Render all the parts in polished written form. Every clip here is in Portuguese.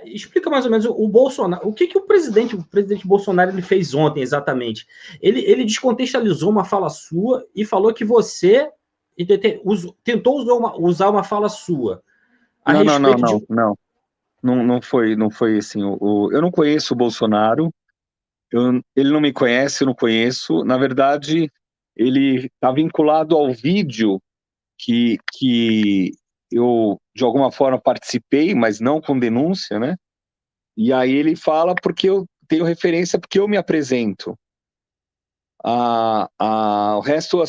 explica mais ou menos o Bolsonaro. O que o presidente Bolsonaro ele fez ontem exatamente? Ele descontextualizou uma fala sua e falou que você tentou usar uma fala sua a Não, não, não, respeito de. não, não. Não foi assim. Eu não conheço o Bolsonaro, ele não me conhece, eu não conheço. Na verdade, ele está vinculado ao vídeo que eu, de alguma forma, participei, mas não com denúncia, né? E aí ele fala porque eu tenho referência, porque eu me apresento. O resto,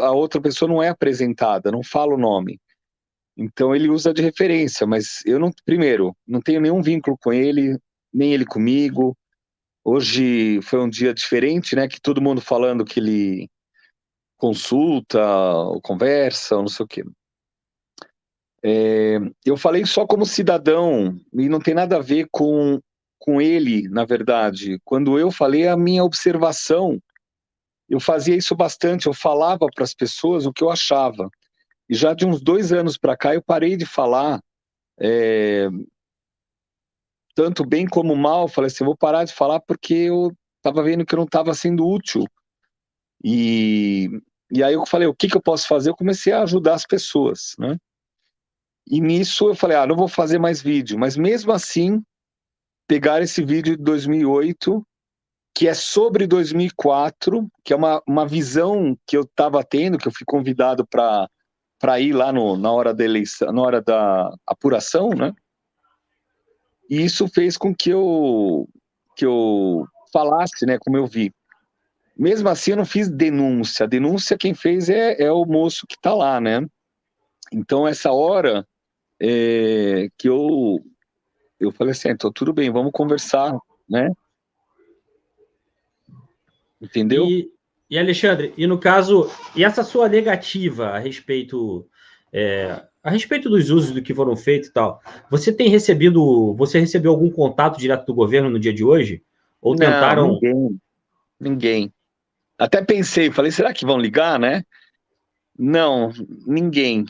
a outra pessoa não é apresentada, não fala o nome. Então ele usa de referência, mas eu não, primeiro, não tenho nenhum vínculo com ele, nem ele comigo. Hoje foi um dia diferente, né? Que todo mundo falando que ele consulta, ou conversa, ou não sei o quê. Eu falei só como cidadão, e não tem nada a ver com ele, na verdade. Quando eu falei a minha observação, eu fazia isso bastante, eu falava para as pessoas o que eu achava. E já de uns 2 anos para cá eu parei de falar, tanto bem como mal, falei assim, vou parar de falar porque eu estava vendo que eu não estava sendo útil. E, e aí eu falei, o que eu posso fazer? Eu comecei a ajudar as pessoas, né? E nisso eu falei, não vou fazer mais vídeo. Mas mesmo assim, pegar esse vídeo de 2008, que é sobre 2004, que é uma visão que eu estava tendo, que eu fui convidado para ir lá na hora da eleição, na hora da apuração, né? E isso fez com que eu falasse, né, como eu vi. Mesmo assim, eu não fiz denúncia. A denúncia quem fez é o moço que está lá, né? Então, essa hora que eu falei assim, então tudo bem, vamos conversar, né? Entendeu? E Alexandre, e no caso, e essa sua negativa a respeito dos usos do que foram feitos e tal, você recebeu algum contato direto do governo no dia de hoje? Ou Não, tentaram? ninguém. Até pensei, falei, será que vão ligar, né? Não, ninguém.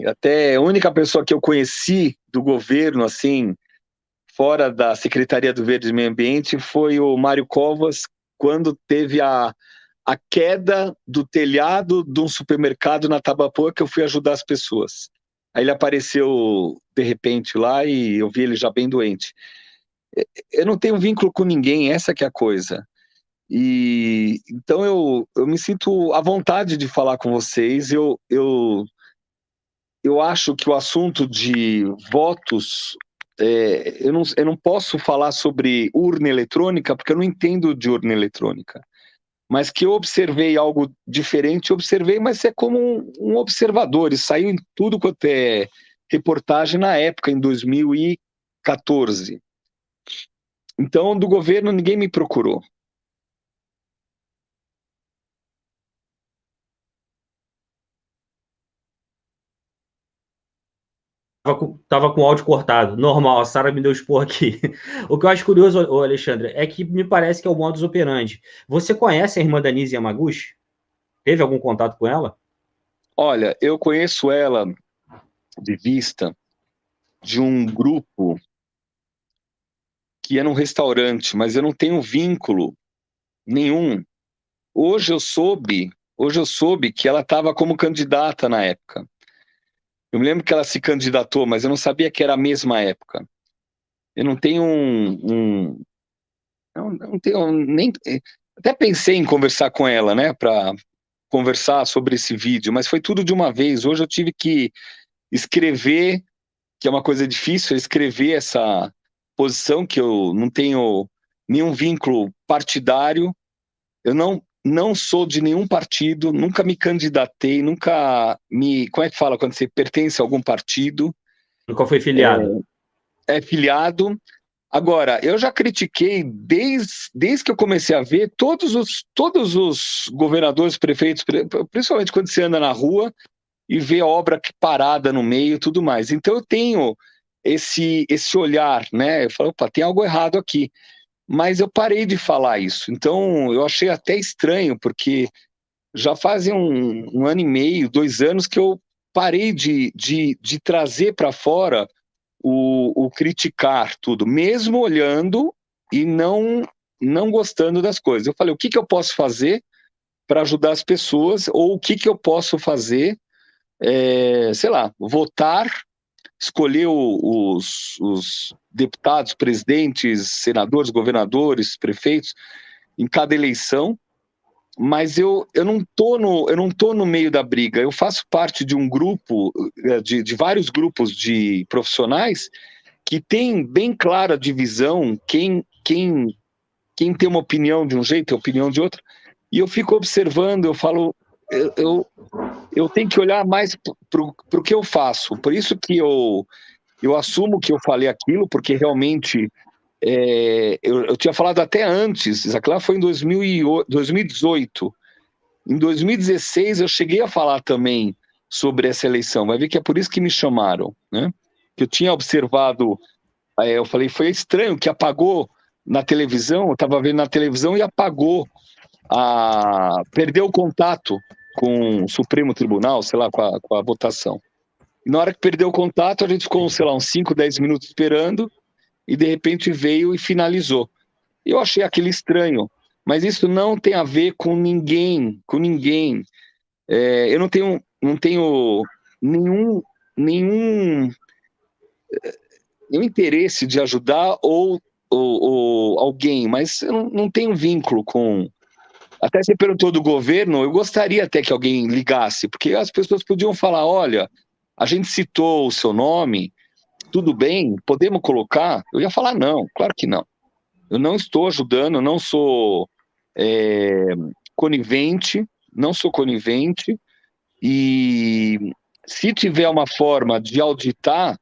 Até a única pessoa que eu conheci do governo, assim, fora da Secretaria do Verde e Meio Ambiente, foi o Mário Covas, quando teve a queda do telhado de um supermercado na Tabapuã, que eu fui ajudar as pessoas. Aí ele apareceu de repente lá e eu vi ele já bem doente. Eu não tenho vínculo com ninguém, essa que é a coisa. E então eu me sinto à vontade de falar com vocês. Eu acho que o assunto de votos, eu não posso falar sobre urna eletrônica, porque eu não entendo de urna eletrônica. Mas que eu observei algo diferente, observei, mas é como um observador, e saiu em tudo quanto é reportagem na época, em 2014. Então, do governo, ninguém me procurou. Tava com o áudio cortado. Normal, a Sara me deu expor aqui. O que eu acho curioso, Alexandre, é que me parece que é o modus operandi. Você conhece a irmã Danise Yamaguchi? Teve algum contato com ela? Olha, eu conheço ela de vista de um grupo que é num restaurante, mas eu não tenho vínculo nenhum. Hoje eu soube que ela estava como candidata na época. Eu me lembro que ela se candidatou, mas eu não sabia que era a mesma época. Eu não tenho não tenho nem. Até pensei em conversar com ela, né, para conversar sobre esse vídeo, mas foi tudo de uma vez. Hoje eu tive que escrever, que é uma coisa difícil, escrever essa posição, que eu não tenho nenhum vínculo partidário, eu não sou de nenhum partido, nunca me candidatei, nunca me. Como é que fala quando você pertence a algum partido? Nunca foi filiado. É filiado. Agora, eu já critiquei desde que eu comecei a ver todos os governadores, prefeitos, principalmente quando você anda na rua e vê obra parada no meio e tudo mais. Então eu tenho esse olhar, né? Eu falo, opa, tem algo errado aqui. Mas eu parei de falar isso. Então eu achei até estranho, porque já fazem um ano e meio, 2 anos que eu parei de trazer para fora o criticar tudo, mesmo olhando e não gostando das coisas. Eu falei, o que que eu posso fazer para ajudar as pessoas, ou o que que eu posso fazer, sei lá, votar, escolher os deputados, presidentes, senadores, governadores, prefeitos, em cada eleição, mas eu não tô no meio da briga, eu faço parte de um grupo, de vários grupos de profissionais que tem bem clara a divisão, quem tem uma opinião de um jeito, tem opinião de outro, e eu fico observando, eu falo, eu tenho que olhar mais para o que eu faço, por isso que eu assumo que eu falei aquilo, porque realmente eu tinha falado até antes, isso aqui lá foi em 2018, em 2016 eu cheguei a falar também sobre essa eleição, vai ver que é por isso que me chamaram, né? Que eu tinha observado, eu falei, foi estranho que apagou na televisão, eu estava vendo na televisão e apagou, perdeu o contato com o Supremo Tribunal, sei lá, com a votação. E na hora que perdeu o contato, a gente ficou, sei lá, uns 5, 10 minutos esperando, e de repente veio e finalizou. Eu achei aquilo estranho, mas isso não tem a ver com ninguém, com ninguém. Eu não tenho nenhum interesse de ajudar ou alguém, mas eu não tenho vínculo com... Até você perguntou do governo, eu gostaria até que alguém ligasse, porque as pessoas podiam falar, olha, a gente citou o seu nome, tudo bem, podemos colocar? Eu ia falar não, claro que não. Eu não estou ajudando, eu não sou conivente, não sou conivente, e se tiver uma forma de auditar,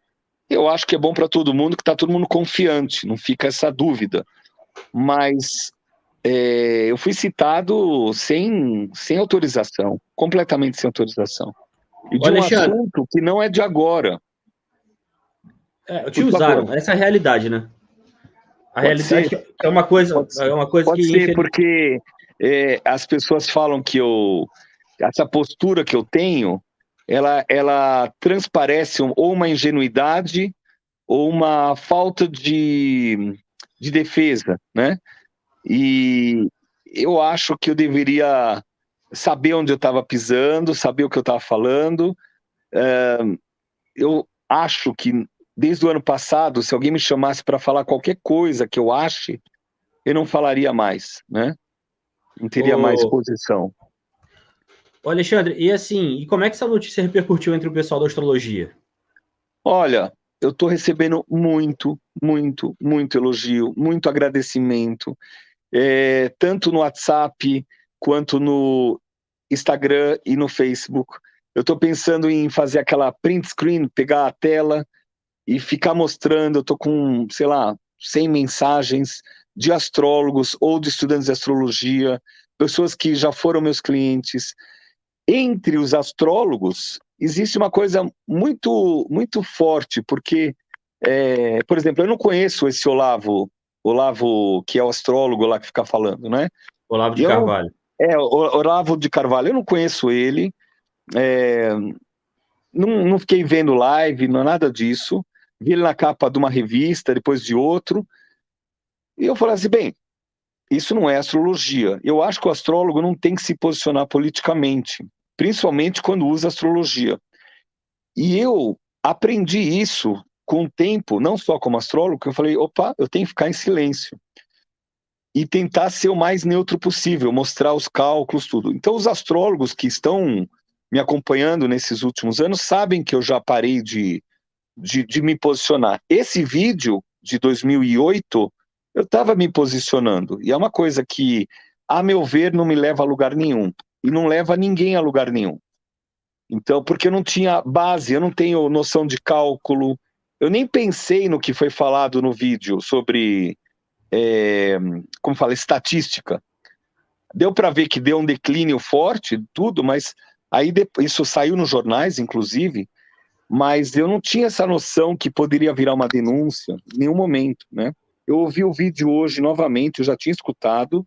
eu acho que é bom para todo mundo, que está todo mundo confiante, não fica essa dúvida. Mas eu fui citado sem autorização, completamente sem autorização. E de um assunto que não é de agora. Te usaram, essa é a realidade, né? A realidade é uma coisa, pode ser, porque as pessoas falam que essa postura que eu tenho, ela transparece ou uma ingenuidade ou uma falta de defesa, né? E eu acho que eu deveria saber onde eu estava pisando, saber o que eu estava falando. Eu acho que desde o ano passado, se alguém me chamasse para falar qualquer coisa que eu ache, eu não falaria mais, né? Não teria mais posição. Ô Alexandre, e assim, e como é que essa notícia repercutiu entre o pessoal da astrologia? Olha, eu estou recebendo muito elogio, muito agradecimento, tanto no WhatsApp quanto no Instagram e no Facebook. Eu estou pensando em fazer aquela print screen, pegar a tela e ficar mostrando. Eu estou com, sei lá, 100 mensagens de astrólogos ou de estudantes de astrologia, pessoas que já foram meus clientes. Entre os astrólogos, existe uma coisa muito forte, porque, por exemplo, eu não conheço esse Olavo, que é o astrólogo lá que fica falando, né? Olavo de Carvalho. Olavo de Carvalho, eu não conheço ele, não fiquei vendo live, não nada disso, vi ele na capa de uma revista, depois de outro, e eu falei assim, bem, isso não é astrologia. Eu acho que o astrólogo não tem que se posicionar politicamente, principalmente quando usa astrologia. E eu aprendi isso com o tempo, não só como astrólogo, eu falei, opa, eu tenho que ficar em silêncio. E tentar ser o mais neutro possível, mostrar os cálculos, tudo. Então, os astrólogos que estão me acompanhando nesses últimos anos sabem que eu já parei de me posicionar. Esse vídeo de 2008, eu estava me posicionando. E é uma coisa que, a meu ver, não me leva a lugar nenhum. E não leva ninguém a lugar nenhum. Então, porque eu não tinha base, eu não tenho noção de cálculo. Eu nem pensei no que foi falado no vídeo sobre, como fala, estatística. Deu para ver que deu um declínio forte, tudo, mas aí isso saiu nos jornais, inclusive, mas eu não tinha essa noção que poderia virar uma denúncia em nenhum momento, né? Eu ouvi o vídeo hoje novamente, eu já tinha escutado,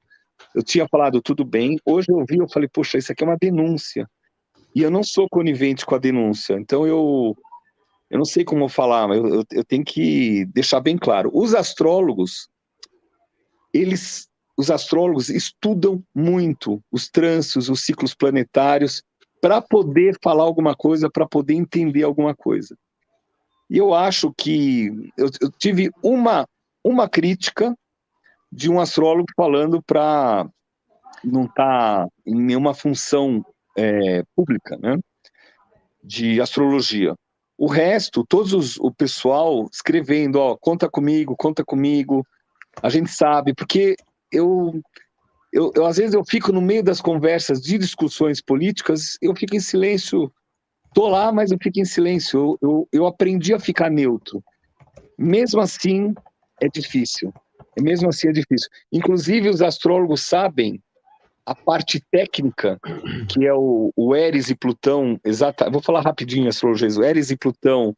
eu tinha falado tudo bem, hoje eu ouvi, eu falei, poxa, isso aqui é uma denúncia, e eu não sou conivente com a denúncia, então eu eu não sei como falar, mas eu tenho que deixar bem claro. Os astrólogos estudam muito os trânsitos, os ciclos planetários, para poder falar alguma coisa, para poder entender alguma coisa. E eu acho que eu tive uma crítica de um astrólogo falando para não estar em nenhuma função pública, né, de astrologia. O resto, o pessoal escrevendo, ó, conta comigo, a gente sabe, porque às vezes eu fico no meio das conversas de discussões políticas, eu fico em silêncio, tô lá, mas eu fico em silêncio, eu aprendi a ficar neutro. Mesmo assim, é difícil. Mesmo assim é difícil. Inclusive, os astrólogos sabem a parte técnica, que é o Éris e Plutão, vou falar rapidinho, astrologia, o Éris e Plutão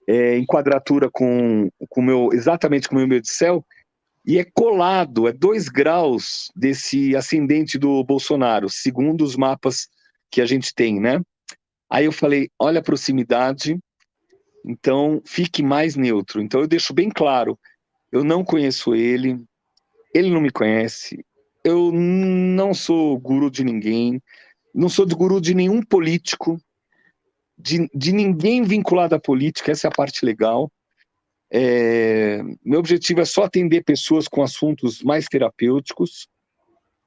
em quadratura exatamente com o meu meio de céu, e é colado, 2 graus desse ascendente do Bolsonaro, segundo os mapas que a gente tem, né? Aí eu falei, olha a proximidade, então fique mais neutro. Então eu deixo bem claro, eu não conheço ele não me conhece, eu não sou guru de ninguém, não sou de guru de nenhum político, de ninguém vinculado à política, essa é a parte legal. Meu objetivo é só atender pessoas com assuntos mais terapêuticos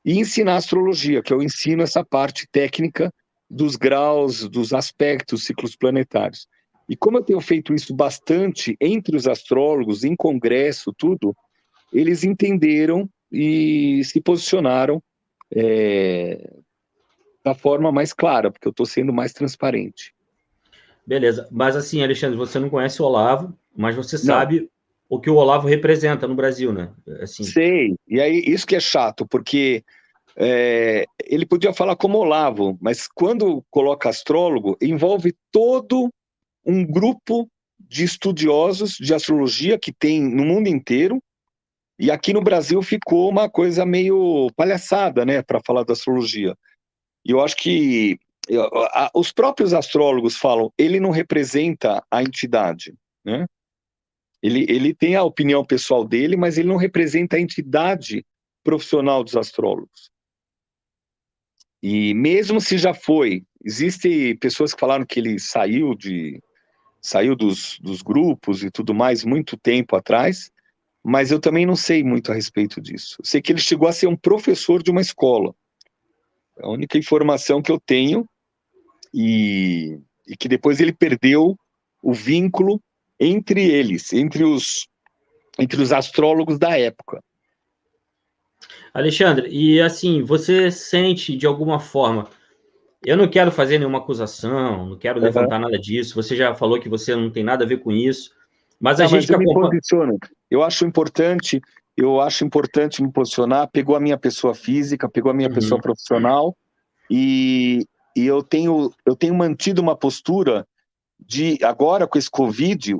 e ensinar astrologia, que eu ensino essa parte técnica dos graus, dos aspectos, ciclos planetários. E como eu tenho feito isso bastante entre os astrólogos, em congresso, tudo, eles entenderam e se posicionaram da forma mais clara, porque eu estou sendo mais transparente. Beleza. Mas assim, Alexandre, você não conhece o Olavo, mas você Não. sabe o que o Olavo representa no Brasil, né? Assim. Sei. E aí, isso que é chato, porque ele podia falar como Olavo, mas quando coloca astrólogo, envolve todo um grupo de estudiosos de astrologia que tem no mundo inteiro, e aqui no Brasil ficou uma coisa meio palhaçada, né, para falar da astrologia. E eu acho que os próprios astrólogos falam, ele não representa a entidade, né? Ele tem a opinião pessoal dele, mas ele não representa a entidade profissional dos astrólogos. E mesmo se já foi, existem pessoas que falaram que ele saiu dos grupos e tudo mais muito tempo atrás, mas eu também não sei muito a respeito disso. Eu sei que ele chegou a ser um professor de uma escola. É a única informação que eu tenho, e que depois ele perdeu o vínculo entre eles, entre os astrólogos da época. Alexandre, e assim, você sente de alguma forma, eu não quero fazer nenhuma acusação, não quero levantar nada disso, você já falou que você não tem nada a ver com isso, mas a gente eu me posiciono. Eu acho importante me posicionar, pegou a minha pessoa física, pegou a minha pessoa profissional, e eu tenho mantido uma postura de, agora com esse Covid,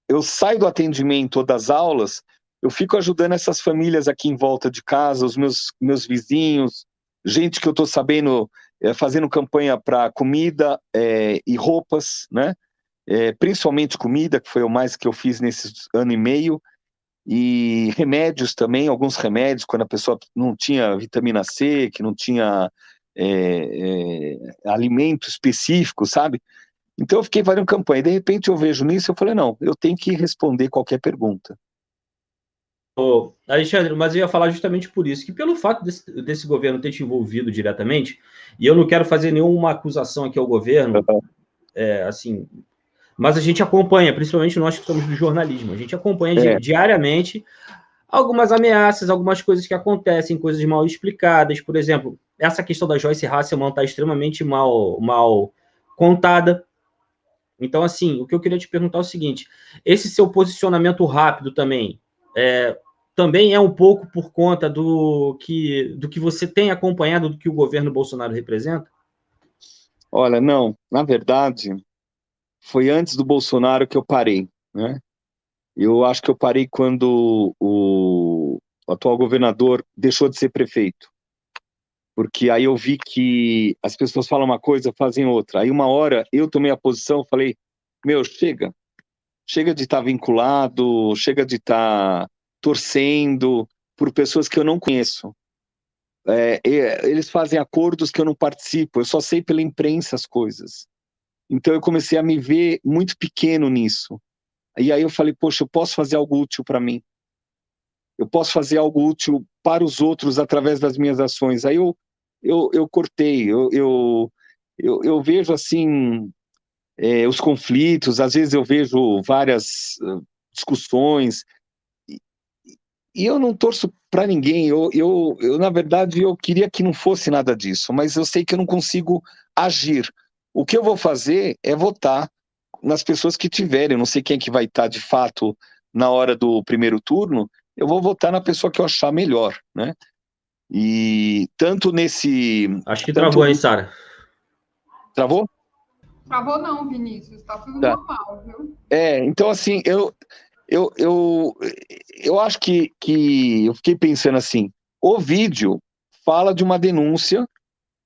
eu saio do atendimento das aulas, eu fico ajudando essas famílias aqui em volta de casa, os meus vizinhos, gente que eu estou sabendo, fazendo campanha para comida e roupas, né? Principalmente comida, que foi o mais que eu fiz nesse ano e meio, e remédios também, alguns remédios, quando a pessoa não tinha vitamina C, que não tinha alimento específico, sabe? Então eu fiquei fazendo campanha, e de repente eu vejo nisso, eu falei, não, eu tenho que responder qualquer pergunta. Alexandre, mas eu ia falar justamente por isso, que pelo fato desse governo ter te envolvido diretamente, e eu não quero fazer nenhuma acusação aqui ao governo, assim, mas a gente acompanha, principalmente nós que somos do jornalismo, a gente acompanha diariamente algumas ameaças, algumas coisas que acontecem, coisas mal explicadas. Por exemplo, essa questão da Joyce Hasselman está extremamente mal contada. Então, assim, o que eu queria te perguntar é o seguinte: esse seu posicionamento rápido também também é um pouco por conta do que você tem acompanhado, do que o governo Bolsonaro representa? Olha, não, na verdade, foi antes do Bolsonaro que eu parei, né? Eu acho que eu parei quando o atual governador deixou de ser prefeito. Porque aí eu vi que as pessoas falam uma coisa, fazem outra. Aí uma hora eu tomei a posição, falei, chega, chega de estar vinculado, chega de estar torcendo por pessoas que eu não conheço. Eles fazem acordos que eu não participo, eu só sei pela imprensa as coisas. Então eu comecei a me ver muito pequeno nisso. E aí eu falei, poxa, eu posso fazer algo útil para mim. Eu posso fazer algo útil para os outros através das minhas ações. Aí eu cortei, eu vejo assim, os conflitos, às vezes eu vejo várias discussões, e eu não torço para ninguém. Na verdade, eu queria que não fosse nada disso, mas eu sei que eu não consigo agir. O que eu vou fazer é votar nas pessoas que tiverem. Eu não sei quem é que vai estar de fato na hora do primeiro turno. Eu vou votar na pessoa que eu achar melhor, né? E tanto nesse. Acho que travou aí, Sara. Travou? Travou não, Vinícius. Tá tudo normal, viu? Então assim, eu acho que eu fiquei pensando assim, o vídeo fala de uma denúncia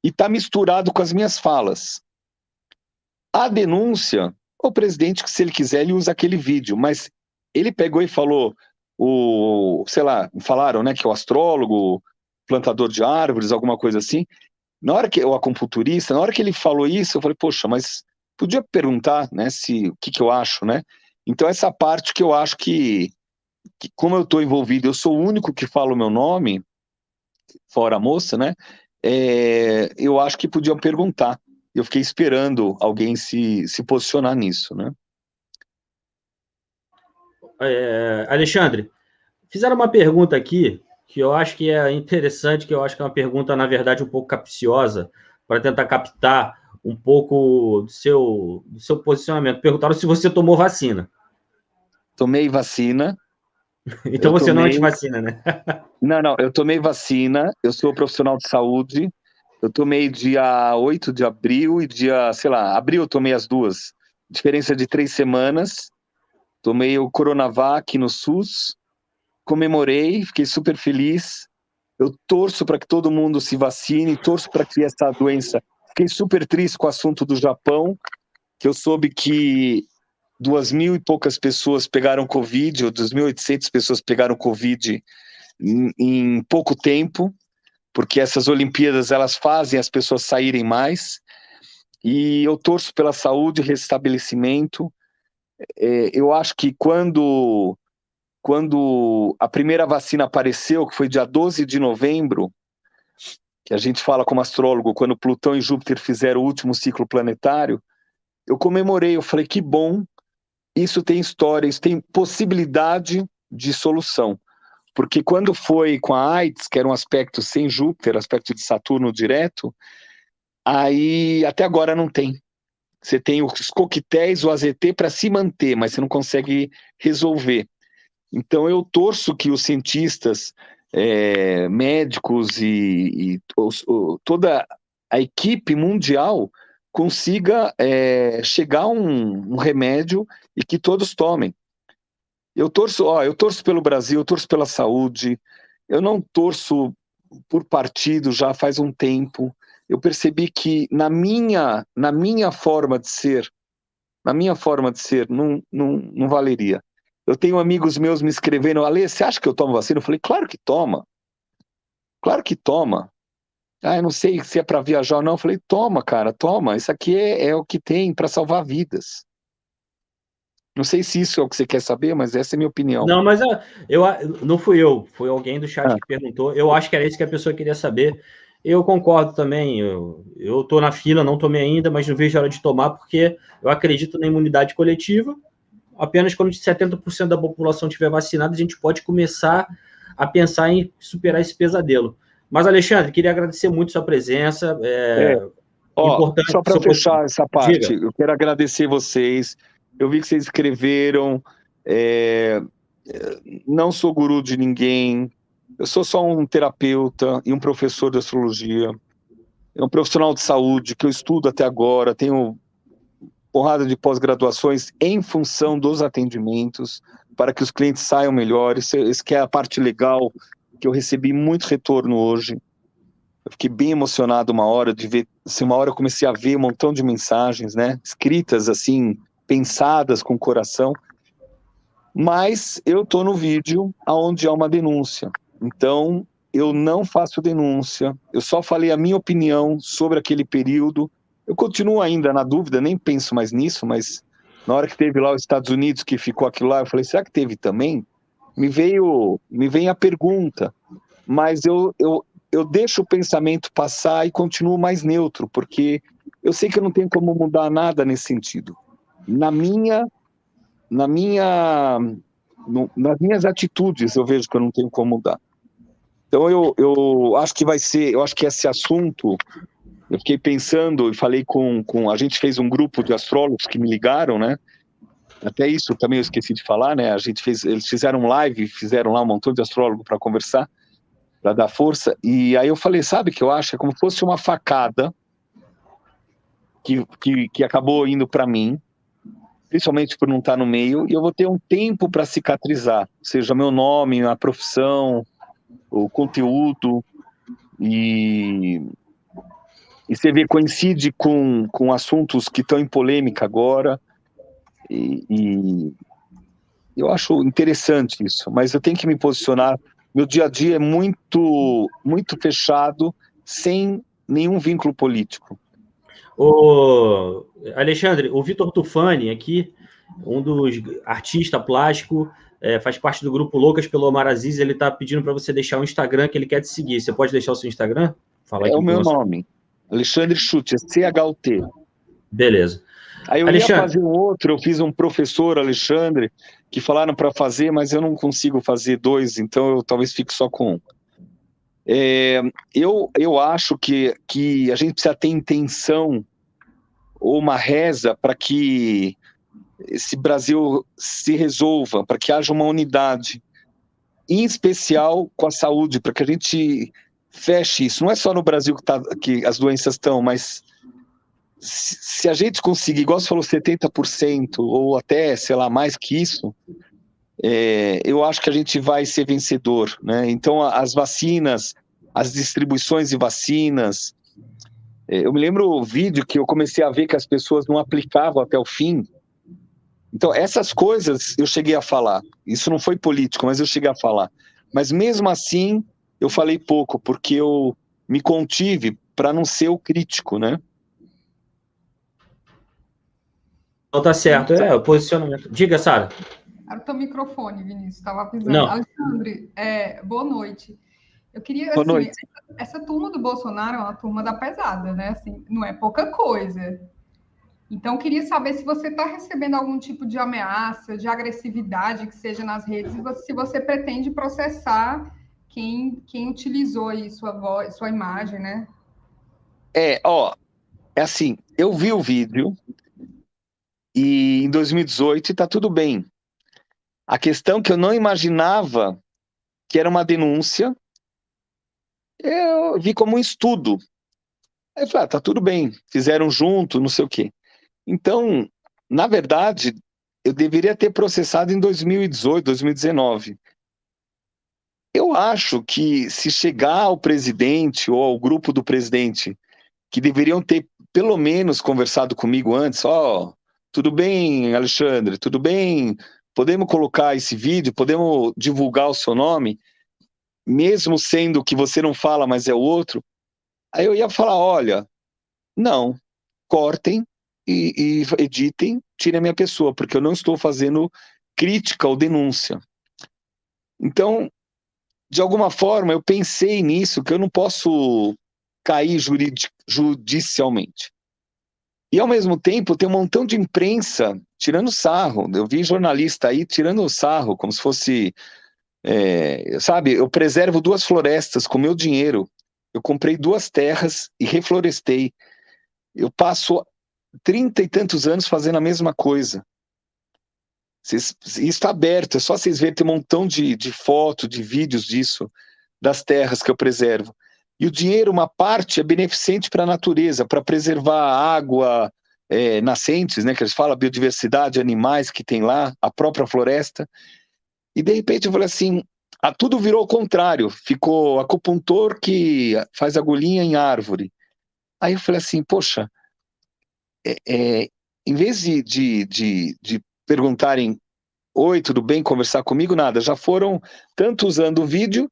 e está misturado com as minhas falas. A denúncia, o presidente, se ele quiser, ele usa aquele vídeo, mas ele pegou e falou, sei lá, falaram, né, que é o astrólogo, plantador de árvores, alguma coisa assim. Na hora que o acupunturista, na hora que ele falou isso, eu falei, poxa, mas podia perguntar, né, o que eu acho, né? Então essa parte que eu acho que como eu estou envolvido, eu sou o único que fala o meu nome, fora a moça, né? Eu acho que podiam perguntar. Eu fiquei esperando alguém se posicionar nisso, né? Alexandre, fizeram uma pergunta aqui que eu acho que é interessante, que eu acho que é uma pergunta, na verdade, um pouco capciosa, para tentar captar um pouco do seu posicionamento. Perguntaram se você tomou vacina. Tomei vacina. Então você não é antivacina, né? Não, eu tomei vacina, eu sou profissional de saúde, eu tomei dia 8 de abril e dia, sei lá, abril eu tomei as duas, diferença de 3 semanas, tomei o Coronavac no SUS, comemorei, fiquei super feliz, eu torço para que todo mundo se vacine, torço para que essa doença, fiquei super triste com o assunto do Japão, que eu soube que 2.000 e poucas pessoas pegaram Covid, ou 2.800 pessoas pegaram Covid em pouco tempo, porque essas Olimpíadas elas fazem as pessoas saírem mais, e eu torço pela saúde e restabelecimento. Eu acho que quando a primeira vacina apareceu, que foi dia 12 de novembro, que a gente fala como astrólogo, quando Plutão e Júpiter fizeram o último ciclo planetário, eu comemorei, eu falei, que bom, isso tem história, isso tem possibilidade de solução. Porque quando foi com a AIDS, que era um aspecto sem Júpiter, aspecto de Saturno direto, aí até agora não tem. Você tem os coquetéis, o AZT para se manter, mas você não consegue resolver. Então eu torço que os cientistas, médicos e toda a equipe mundial consiga chegar a um remédio e que todos tomem. Eu torço pelo Brasil, eu torço pela saúde, eu não torço por partido já faz um tempo. Eu percebi que na minha forma de ser, não valeria. Eu tenho amigos meus me escrevendo, Ale, você acha que eu tomo vacina? Eu falei, claro que toma. Claro que toma. Eu não sei se é para viajar ou não. Eu falei, toma, cara, toma. Isso aqui é o que tem para salvar vidas. Não sei se isso é o que você quer saber, mas essa é a minha opinião. Não, mas não fui eu, foi alguém do chat que perguntou. Eu acho que era isso que a pessoa queria saber. Eu concordo também. Eu estou na fila, não tomei ainda, mas não vejo a hora de tomar, porque eu acredito na imunidade coletiva. Apenas quando 70% da população estiver vacinada, a gente pode começar a pensar em superar esse pesadelo. Mas, Alexandre, queria agradecer muito sua presença. Importante. Só para fechar essa parte, eu quero agradecer vocês. Eu vi que vocês escreveram. Não sou guru de ninguém. Eu sou só um terapeuta e um professor de astrologia. É um profissional de saúde que eu estudo até agora. Tenho porrada de pós-graduações em função dos atendimentos para que os clientes saiam melhores. Essa que é a parte legal, que eu recebi muito retorno hoje. Eu fiquei bem emocionado uma hora de ver, assim, uma hora eu comecei a ver um montão de mensagens, né, escritas assim, pensadas com o coração, Mas eu estou no vídeo onde há uma denúncia. Então, eu não faço denúncia, eu só falei a minha opinião sobre aquele período. Eu continuo ainda na dúvida, nem penso mais nisso, mas na hora que teve lá os Estados Unidos, que ficou aquilo lá, eu falei, será que teve também? Me vem a pergunta, mas eu deixo o pensamento passar e continuo mais neutro, porque eu sei que eu não tenho como mudar nada nesse sentido. Nas minhas atitudes, eu vejo que eu não tenho como mudar. Então, eu acho que vai ser, eu acho que esse assunto, eu fiquei pensando e falei a gente fez um grupo de astrólogos que me ligaram, né? Até isso também eu esqueci de falar, né? Eles fizeram um live, fizeram lá um montão de astrólogos para conversar, para dar força. E aí eu falei, sabe o que eu acho? É como se fosse uma facada que acabou indo para mim, principalmente por não estar no meio, e eu vou ter um tempo para cicatrizar, ou seja, meu nome, a profissão, o conteúdo, e você vê, coincide com assuntos que estão em polêmica agora, e eu acho interessante isso, mas eu tenho que me posicionar. Meu dia a dia é muito, muito fechado, sem nenhum vínculo político. O Alexandre, o Vitor Tufani aqui, um dos artistas plásticos, faz parte do grupo Loucas pelo Omar Aziz, ele está pedindo para você deixar o Instagram que ele quer te seguir. Você pode deixar o seu Instagram? Falar aqui o meu nome, Alexandre Chute, CHUT. Beleza. Aí eu ia fazer um outro, eu fiz um professor, Alexandre, que falaram para fazer, mas eu não consigo fazer dois, então eu talvez fique só com um. Eu acho que a gente precisa ter intenção ou uma reza para que esse Brasil se resolva, para que haja uma unidade, em especial com a saúde, para que a gente feche isso. Não é só no Brasil que as doenças estão, mas se a gente conseguir, igual você falou, 70%, ou até, sei lá, mais que isso, eu acho que a gente vai ser vencedor, né? Então, as vacinas, as distribuições de vacinas, eu me lembro o vídeo que eu comecei a ver que as pessoas não aplicavam até o fim. Então, essas coisas eu cheguei a falar. Isso não foi político, mas eu cheguei a falar. Mas mesmo assim, eu falei pouco, porque eu me contive para não ser o crítico, né? Não, tá certo, o posicionamento. Diga, Sara. Era o teu microfone, Vinícius, estava avisando. Não. Alexandre, boa noite. Eu queria, boa noite. Essa turma do Bolsonaro é uma turma da pesada, né? Assim, não é pouca coisa. Então, eu queria saber se você está recebendo algum tipo de ameaça, de agressividade que seja nas redes, e se você pretende processar quem utilizou aí sua voz, sua imagem, né? É assim, eu vi o vídeo e em 2018 está tudo bem. A questão que eu não imaginava que era uma denúncia, eu vi como um estudo. Aí eu falei, tá tudo bem, fizeram junto, não sei o quê. Então, na verdade, eu deveria ter processado em 2018, 2019. Eu acho que se chegar ao presidente ou ao grupo do presidente, que deveriam ter pelo menos conversado comigo antes, tudo bem, Alexandre, tudo bem, podemos colocar esse vídeo, podemos divulgar o seu nome, mesmo sendo que você não fala, mas é o outro. Aí eu ia falar, olha, não, cortem e editem, tirem a minha pessoa, porque eu não estou fazendo crítica ou denúncia. Então, de alguma forma, eu pensei nisso, que eu não posso cair judicialmente. E, ao mesmo tempo, tem um montão de imprensa tirando sarro. Eu vi jornalista aí tirando sarro, como se fosse... sabe, eu preservo 2 florestas com meu dinheiro. Eu comprei 2 terras e reflorestei. Eu passo 30 e tantos anos fazendo a mesma coisa. Isso está aberto, é só vocês verem, tem um montão de fotos, de vídeos disso, das terras que eu preservo. E o dinheiro, uma parte, é beneficente para a natureza, para preservar a água, nascentes, né, que eles falam, a biodiversidade, animais que tem lá, a própria floresta. E, de repente, eu falei assim, tudo virou o contrário. Ficou acupuntor que faz agulhinha em árvore. Aí eu falei assim, poxa, em vez de perguntarem oi, tudo bem, conversar comigo, nada. Já foram tanto usando o vídeo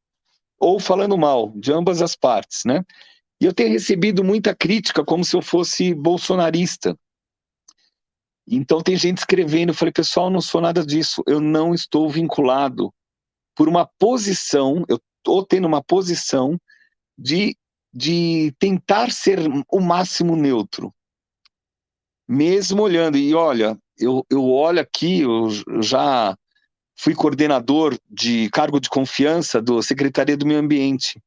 ou falando mal, de ambas as partes, né? E eu tenho recebido muita crítica como se eu fosse bolsonarista. Então tem gente escrevendo, eu falei, pessoal, não sou nada disso, eu não estou vinculado por uma posição, eu estou tendo uma posição de tentar ser o máximo neutro, mesmo olhando, e olha, eu olho aqui, eu já fui coordenador de cargo de confiança da Secretaria do Meio Ambiente,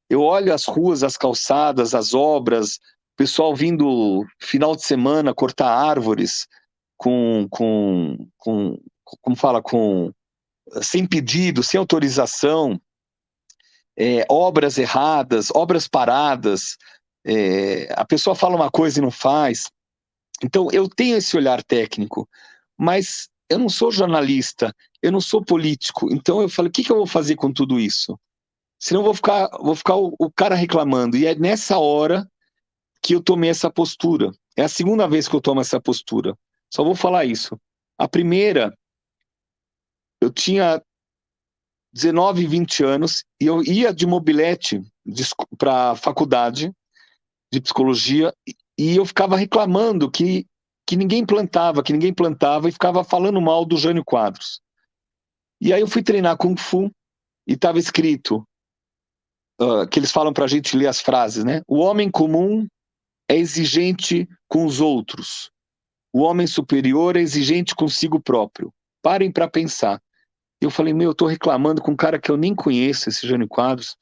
eu olho as ruas, as calçadas, as obras, o pessoal vindo final de semana cortar árvores, como fala, sem pedido, sem autorização, obras erradas, obras paradas, a pessoa fala uma coisa e não faz. Então, eu tenho esse olhar técnico, mas eu não sou jornalista, eu não sou político, então eu falei, o que eu vou fazer com tudo isso? Senão eu vou ficar o cara reclamando, e é nessa hora que eu tomei essa postura. É a segunda vez que eu tomo essa postura. Só vou falar isso. A primeira, eu tinha 19, 20 anos e eu ia de mobilete para a faculdade de psicologia e eu ficava reclamando que ninguém plantava e ficava falando mal do Jânio Quadros. E aí eu fui treinar Kung Fu e estava escrito, que eles falam para a gente ler as frases, né? O homem comum é exigente com os outros. O homem superior é exigente consigo próprio. Parem para pensar. Eu falei, eu tô reclamando com um cara que eu nem conheço, esse Jânio Quadros.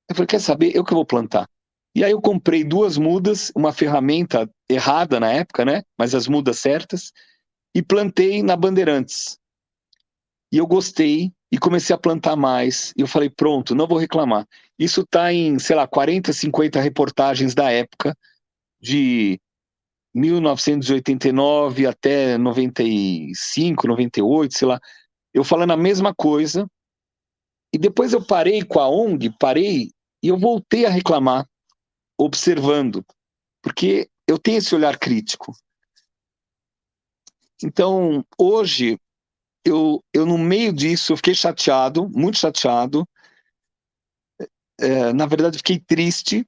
Eu falei, quer saber? Eu que vou plantar. E aí eu comprei 2 mudas, uma ferramenta errada na época, né? Mas as mudas certas, e plantei na Bandeirantes. E eu gostei e comecei a plantar mais. E eu falei, pronto, não vou reclamar. Isso tá em, sei lá, 40, 50 reportagens da época, de 1989 até 95, 98, sei lá. Eu falando a mesma coisa, e depois eu parei com a ONG, e eu voltei a reclamar, observando, porque eu tenho esse olhar crítico. Então, hoje, eu no meio disso, eu fiquei chateado, muito chateado, na verdade fiquei triste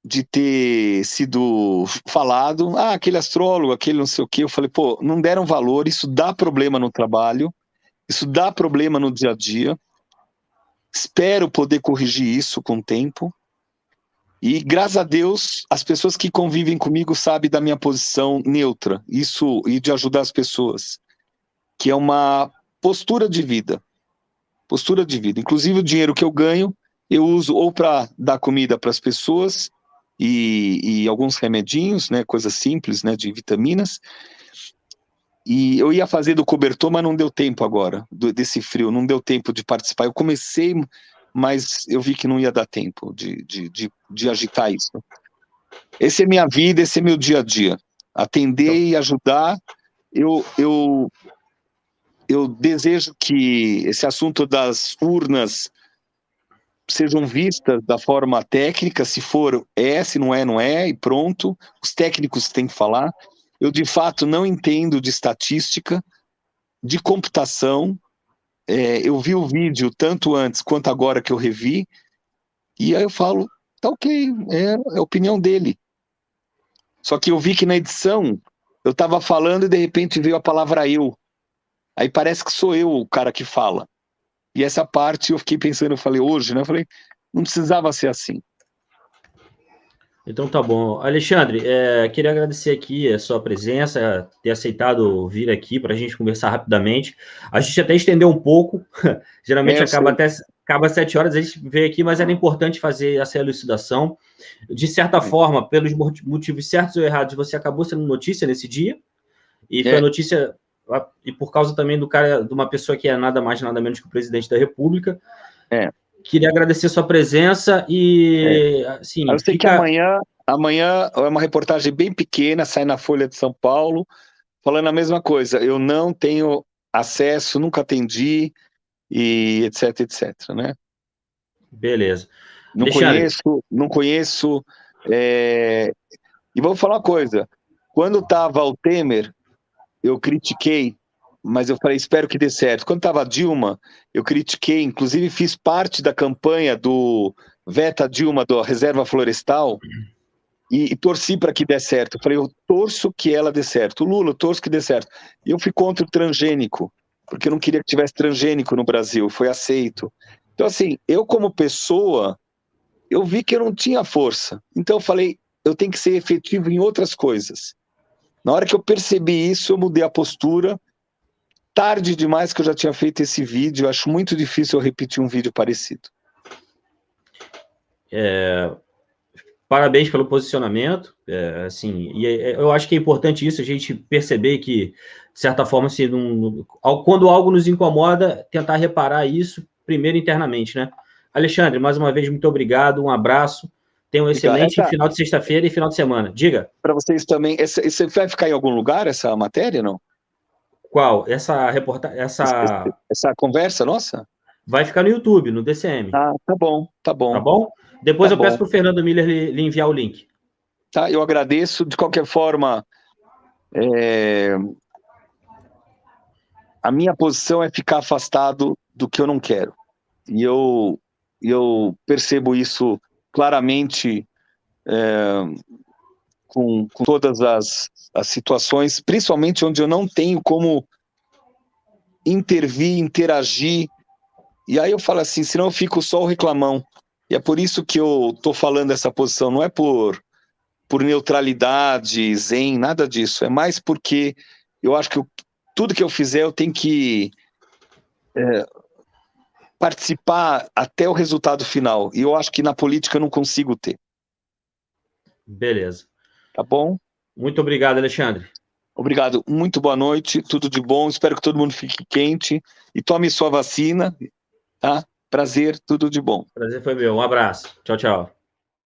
de ter sido falado, aquele astrólogo, aquele não sei o quê, eu falei, pô, não deram valor, isso dá problema no trabalho, isso dá problema no dia a dia, espero poder corrigir isso com o tempo. E, graças a Deus, as pessoas que convivem comigo sabem da minha posição neutra, isso, e de ajudar as pessoas, que é uma postura de vida. Postura de vida. Inclusive, o dinheiro que eu ganho, eu uso ou para dar comida para as pessoas e alguns remedinhos, né, coisas simples, né, de vitaminas. E eu ia fazer do cobertor, mas não deu tempo agora, desse frio, não deu tempo de participar. Eu comecei, mas eu vi que não ia dar tempo de agitar isso. Essa é minha vida, esse é meu dia a dia. Atender e ajudar. Eu desejo que esse assunto das urnas sejam vistas da forma técnica, se for se não é, não é, e pronto. Os técnicos têm que falar. Eu, de fato, não entendo de estatística, de computação. Eu vi o vídeo tanto antes quanto agora que eu revi, e aí eu falo, tá ok, é a opinião dele. Só que eu vi que na edição eu estava falando e de repente veio a palavra eu. Aí parece que sou eu o cara que fala. E essa parte eu fiquei pensando, eu falei hoje, né? Eu falei, não precisava ser assim. Então tá bom. Alexandre, queria agradecer aqui a sua presença, ter aceitado vir aqui para a gente conversar rapidamente. A gente até estendeu um pouco, geralmente acaba às 7 horas, a gente veio aqui, mas era importante fazer essa elucidação. De certa forma, pelos motivos certos ou errados, você acabou sendo notícia nesse dia, e foi notícia, e por causa também de uma pessoa que é nada mais, nada menos que o presidente da República. Queria agradecer a sua presença e, assim... Eu sei que amanhã é uma reportagem bem pequena, sai na Folha de São Paulo, falando a mesma coisa. Eu não tenho acesso, nunca atendi, e etc, etc, né? Beleza. Não conheço. E vou falar uma coisa. Quando estava o Temer, eu critiquei mas eu falei, espero que dê certo. Quando estava a Dilma, eu critiquei, inclusive fiz parte da campanha do Veta Dilma, da Reserva Florestal, e torci para que dê certo. Eu falei, eu torço que ela dê certo. O Lula, eu torço que dê certo. E eu fui contra o transgênico, porque eu não queria que tivesse transgênico no Brasil, foi aceito. Então, assim, eu como pessoa, eu vi que eu não tinha força. Então eu falei, eu tenho que ser efetivo em outras coisas. Na hora que eu percebi isso, eu mudei a postura. Tarde demais que eu já tinha feito esse vídeo, eu acho muito difícil eu repetir um vídeo parecido. Parabéns pelo posicionamento, assim, e eu acho que é importante isso, a gente perceber que, de certa forma, assim, quando algo nos incomoda, tentar reparar isso primeiro internamente, né? Alexandre, mais uma vez, muito obrigado, um abraço, tenha um excelente final de sexta-feira e final de semana. Diga. Para vocês também, esse vai ficar em algum lugar, essa matéria, não? Qual? Essa reportagem? Essa conversa nossa? Vai ficar no YouTube, no DCM. Ah, tá bom, tá bom. Tá bom? Depois eu peço para o Fernando Miller lhe enviar o link. Tá, eu agradeço. De qualquer forma, a minha posição é ficar afastado do que eu não quero. E eu percebo isso claramente com todas as situações, principalmente onde eu não tenho como intervir, interagir. E aí eu falo assim, senão eu fico só o reclamão. E é por isso que eu estou falando essa posição, não é por neutralidade, zen, nada disso. É mais porque eu acho que tudo que eu fizer eu tenho que participar até o resultado final. E eu acho que na política eu não consigo ter. Beleza. Tá bom? Muito obrigado, Alexandre. Obrigado. Muito boa noite, tudo de bom. Espero que todo mundo fique quente e tome sua vacina. Tá? Prazer, tudo de bom. Prazer foi meu. Um abraço. Tchau, tchau.